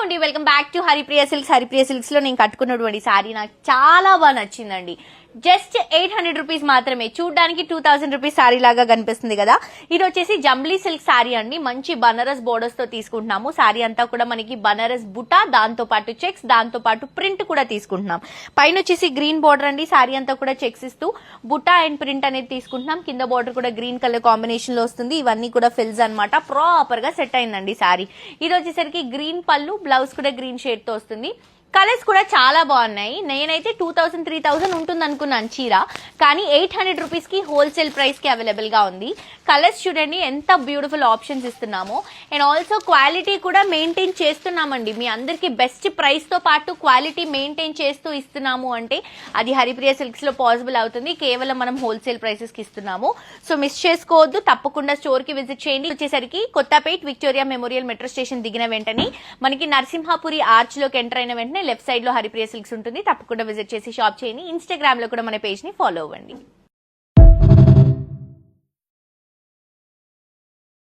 అండి welcome back to Haripriya silks లో నేను కట్టుకున్నటువంటి సారీ నాకు చాలా బాగా నచ్చిందండి. జస్ట్ 800 రూపీస్ మాత్రమే. చూడడానికి 2000 రూపీస్ సారీ లాగా కనిపిస్తుంది కదా. ఇది వచ్చేసి జంబ్లీ సిల్క్ సారీ అండి. మంచి బనారస్ బోర్డర్స్ తో తీసుకుంటున్నాము. సారీ అంతా కూడా మనకి బనారస్ బుటా, దాంతో పాటు చెక్స్, దాంతో పాటు ప్రింట్ కూడా తీసుకుంటున్నాం. పైన వచ్చేసి గ్రీన్ బోర్డర్ అండి. సారీ అంతా కూడా చెక్స్ ఇస్తూ బుటా అండ్ ప్రింట్ అనేది తీసుకుంటున్నాం. కింద బోర్డర్ కూడా గ్రీన్ కలర్ కాంబినేషన్ లో వస్తుంది. ఇవన్నీ కూడా ఫిల్స్ అన్నమాట. ప్రాపర్ గా సెట్ అయిందండి సారీ. ఇది వచ్చేసరికి గ్రీన్ పళ్ళు, బ్లౌజ్ కూడా గ్రీన్ షేడ్ తో వస్తుంది. కలర్స్ కూడా చాలా బాగున్నాయి. నేనైతే 2000 3000 ఉంటుంది అనుకున్నాను చీర, కానీ 800 రూపీస్ కి హోల్సేల్ ప్రైస్ కి అవైలబుల్ గా ఉంది. కలర్స్ చూడండి ఎంత బ్యూటిఫుల్ ఆప్షన్స్ ఇస్తున్నామో. అండ్ ఆల్సో క్వాలిటీ కూడా మెయింటైన్ చేస్తున్నామండి. మీ అందరికి బెస్ట్ ప్రైస్ తో పాటు క్వాలిటీ మెయింటైన్ చేస్తూ ఇస్తున్నాము అంటే అది హరిప్రియ సిల్క్స్ లో పాసిబుల్ అవుతుంది. కేవలం మనం హోల్సేల్ ప్రైసెస్ కి ఇస్తున్నాము. సో మిస్ చేసుకోవద్దు, తప్పకుండా స్టోర్ కి విజిట్ చేయండి. వచ్చేసరికి Kothapet Victoria memorial metro station దిగిన వెంటనే మనకి నరసింహాపురి ఆర్చ్ లోకి ఎంటర్ అయిన వెంటనే లెఫ్ట్ సైడ్ లో హరిప్రియ సిల్క్స్ ఉంటుంది. తప్పకుండా విజిట్ చేసి షాప్ చేయండి. ఇన్స్టాగ్రామ్ లో కూడా మన పేజ్ ని ఫాలో అవ్వండి.